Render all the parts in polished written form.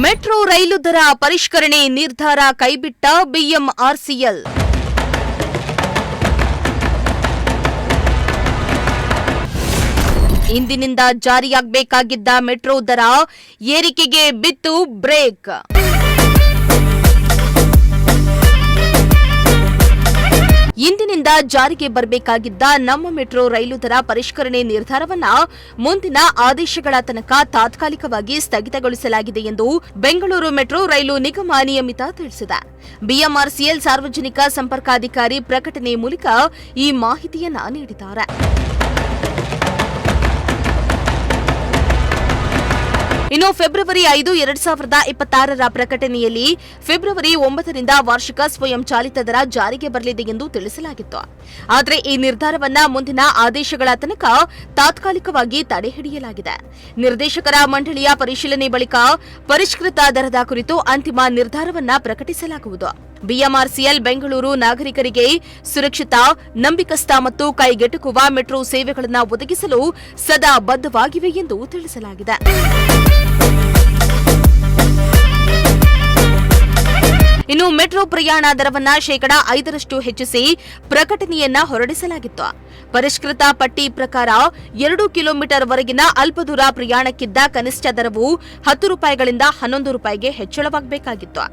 Metro ರೈಲು ದರ ಪರಿಷ್ಕರಣೆ ನಿರ್ಧಾರ ಕೈಬಿಟ್ಟ ಬಿಎಂಆರ್ಸಿಎಲ್. ಇಂದಿನಿಂದ ಜಾರಿಯಾಗಬೇಕಾಗಿದ್ದ ಮೆಟ್ರೋ ದರ ಏರಿಕೆಗೆ ಬಿತ್ತು ಬ್ರೇಕ್. ಇಂದಿನಿಂದ ಜಾರಿಗೆ ಬರಬೇಕಾಗಿದ್ದ ನಮ್ಮ ಮೆಟ್ರೋ ರೈಲು ದರ ಪರಿಷ್ಕರಣೆ ನಿರ್ಧಾರವನ್ನ ಮುಂದಿನ ಆದೇಶಗಳ ತನಕ ತಾತ್ಕಾಲಿಕವಾಗಿ ಸ್ಥಗಿತಗೊಳಿಸಲಾಗಿದೆ ಎಂದು ಬೆಂಗಳೂರು ಮೆಟ್ರೋ ರೈಲು ನಿಗಮ ನಿಯಮಿತ ತಿಳಿಸಿದೆ. ಬಿಎಂಆರ್ಸಿಎಲ್ ಸಾರ್ವಜನಿಕ ಸಂಪರ್ಕಾಧಿಕಾರಿ ಪ್ರಕಟಣೆ ಮೂಲಕ ಈ ಮಾಹಿತಿಯನ್ನ ನೀಡಿದ್ದಾರೆ. ಇನ್ನು ಫೆಬ್ರವರಿ 5, 2026ರ ಪ್ರಕಟಣೆಯಲ್ಲಿ ಫೆಬ್ರವರಿ 9ರಿಂದ ವಾರ್ಷಿಕ ಸ್ವಯಂ ಚಾಲಿತ ದರ ಜಾರಿಗೆ ಬರಲಿದೆ ಎಂದು ತಿಳಿಸಲಾಗಿತ್ತು. ಆದರೆ ಈ ನಿರ್ಧಾರವನ್ನ ಮುಂದಿನ ಆದೇಶಗಳ ತನಕ ತಾತ್ಕಾಲಿಕವಾಗಿ ತಡೆಹಿಡಿಯಲಾಗಿದೆ. ನಿರ್ದೇಶಕರ ಮಂಡಳಿಯ ಪರಿಶೀಲನೆ ಬಳಿಕ ಪರಿಷ್ಕೃತ ದರದ ಕುರಿತು ಅಂತಿಮ ನಿರ್ಧಾರವನ್ನ ಪ್ರಕಟಿಸಲಾಗುವುದು. ಬಿಎಂಆರ್ಸಿಎಲ್ ಬೆಂಗಳೂರು ನಾಗರಿಕರಿಗೆ ಸುರಕ್ಷಿತ, ನಂಬಿಕಸ್ಥ ಮತ್ತು ಕೈಗೆಟುಕುವ ಮೆಟ್ರೋ ಸೇವೆಗಳನ್ನು ಒದಗಿಸಲು ಸದಾ ಬದ್ಧವಾಗಿವೆ ಎಂದು ತಿಳಿಸಲಾಗಿದೆ. ಇನ್ನು ಮೆಟ್ರೋ ಪ್ರಯಾಣ ದರವನ್ನ 5% ಹೆಚ್ಚಿಸಿ ಪ್ರಕಟಣೆಯನ್ನ ಹೊರಡಿಸಲಾಗಿತ್ತು. ಪರಿಷ್ಕೃತ ಪಟ್ಟಿ ಪ್ರಕಾರ 2 ಕಿಲೋಮೀಟರ್ ವರೆಗಿನ ಅಲ್ಪ ದೂರ ಪ್ರಯಾಣಕ್ಕಿದ್ದ ಕನಿಷ್ಠ ದರವು 10 ರೂಪಾಯಿಗಳಿಂದ 11 ರೂಪಾಯಿಗೆ ಹೆಚ್ಚಳವಾಗಬೇಕಾಗಿತ್ತು.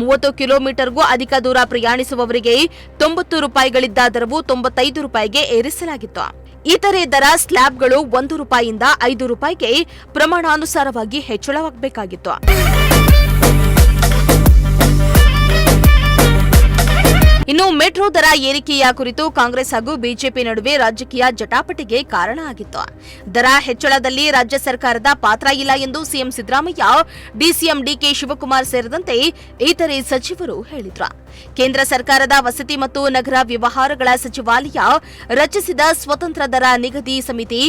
30 ಕಿಲೋಮೀಟರ್ಗೂ ಅಧಿಕ ದೂರ ಪ್ರಯಾಣಿಸುವವರಿಗೆ 90 ರೂಪಾಯಿಗಳಿದ್ದ ದರವು 95 ರೂಪಾಯಿಗೆ ಏರಿಸಲಾಗಿತ್ತು. ಇತರೆ ದರ ಸ್ಲ್ಯಾಬ್ಗಳು 1 ರೂಪಾಯಿಯಿಂದ 5 ರೂಪಾಯಿಗೆ ಪ್ರಮಾಣಾನುಸಾರವಾಗಿ ಹೆಚ್ಚಳವಾಗಬೇಕಾಗಿತ್ತು. ಇನ್ನು ಮೆಟ್ರೋ ದರ ಏರಿಕೆಯ ಕುರಿತು ಕಾಂಗ್ರೆಸ್ ಹಾಗೂ ಬಿಜೆಪಿ ನಡುವೆ ರಾಜಕೀಯ ಜಟಾಪಟಿಗೆ ಕಾರಣ ಆಗಿತ್ತು. ದರ ಹೆಚ್ಚಳದಲ್ಲಿ ರಾಜ್ಯ ಸರ್ಕಾರದ ಪಾತ್ರ ಇಲ್ಲ ಎಂದು CM Siddaramaiah, DCM DK Shivakumar ಸೇರಿದಂತೆ ಇತರೆ ಸಚಿವರು ಹೇಳಿದ್ರು. ಕೇಂದ್ರ ಸರ್ಕಾರದ ವಸತಿ ಮತ್ತು ನಗರ ವ್ಯವಹಾರಗಳ ಸಚಿವಾಲಯ ರಚಿಸಿದ ಸ್ವತಂತ್ರ ದರ ನಿಗದಿ ಸಮಿತಿ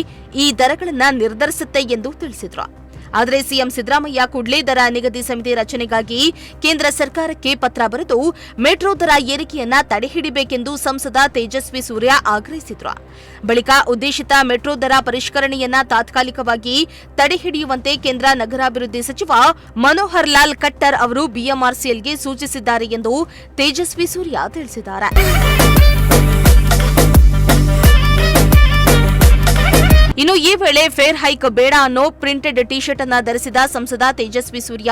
ಈ ದರಗಳನ್ನು ನಿರ್ಧರಿಸುತ್ತೆ ಎಂದು ತಿಳಿಸಿದ್ರು. ಆದರೆ ಸಿಎಂ ಸಿದ್ದರಾಮಯ್ಯ ಕೂಡಲೇ ದರ ನಿಗದಿ ಸಮಿತಿ ರಚನೆಗಾಗಿ ಕೇಂದ್ರ ಸರ್ಕಾರಕ್ಕೆ ಪತ್ರ ಬರೆದು ಮೆಟ್ರೋ ದರ ಏರಿಕೆಯನ್ನ ತಡೆಹಿಡಿಬೇಕೆಂದು ಸಂಸದ ತೇಜಸ್ವಿ ಸೂರ್ಯ ಆಗ್ರಹಿಸಿದ್ರು. ಬಳಿಕ ಉದ್ದೇಶಿತ ಮೆಟ್ರೋ ದರ ಪರಿಷ್ಕರಣೆಯನ್ನ ತಾತ್ಕಾಲಿಕವಾಗಿ ತಡೆಹಿಡಿಯುವಂತೆ ಕೇಂದ್ರ ನಗರಾಭಿವೃದ್ಧಿ ಸಚಿವ ಮನೋಹರ್ ಲಾಲ್ ಖಟ್ಟರ್ ಅವರು ಬಿಎಂಆರ್ಸಿಎಲ್ಗೆ ಸೂಚಿಸಿದ್ದಾರೆ ಎಂದು ತೇಜಸ್ವಿ ಸೂರ್ಯ ತಿಳಿಸಿದ್ದಾರೆ. ಇನ್ನು ಈ ವೇಳೆ ಫೇರ್ ಹೈಕ್ ಬೇಡ ಅನ್ನೋ ಪ್ರಿಂಟೆಡ್ ಟಿ ಶರ್ಟ್ ಅನ್ನ ಧರಿಸಿದ ಸಂಸದ ತೇಜಸ್ವಿ ಸೂರ್ಯ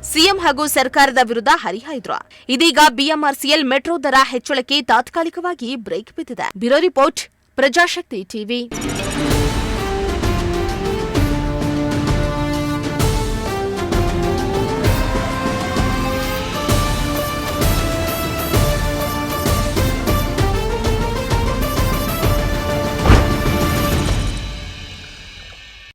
ಸಿಎಂ ಹಾಗೂ ಸರ್ಕಾರದ ವಿರುದ್ಧ ಹರಿಹಾಯ್ದ್ರು. ಇದೀಗ ಬಿಎಂಆರ್ಸಿಎಲ್ ಮೆಟ್ರೋ ದರ ಹೆಚ್ಚಳಕ್ಕೆ ತಾತ್ಕಾಲಿಕವಾಗಿ ಬ್ರೇಕ್ ಬಿದ್ದಿದೆ. Bureau report, Prajashakti TV.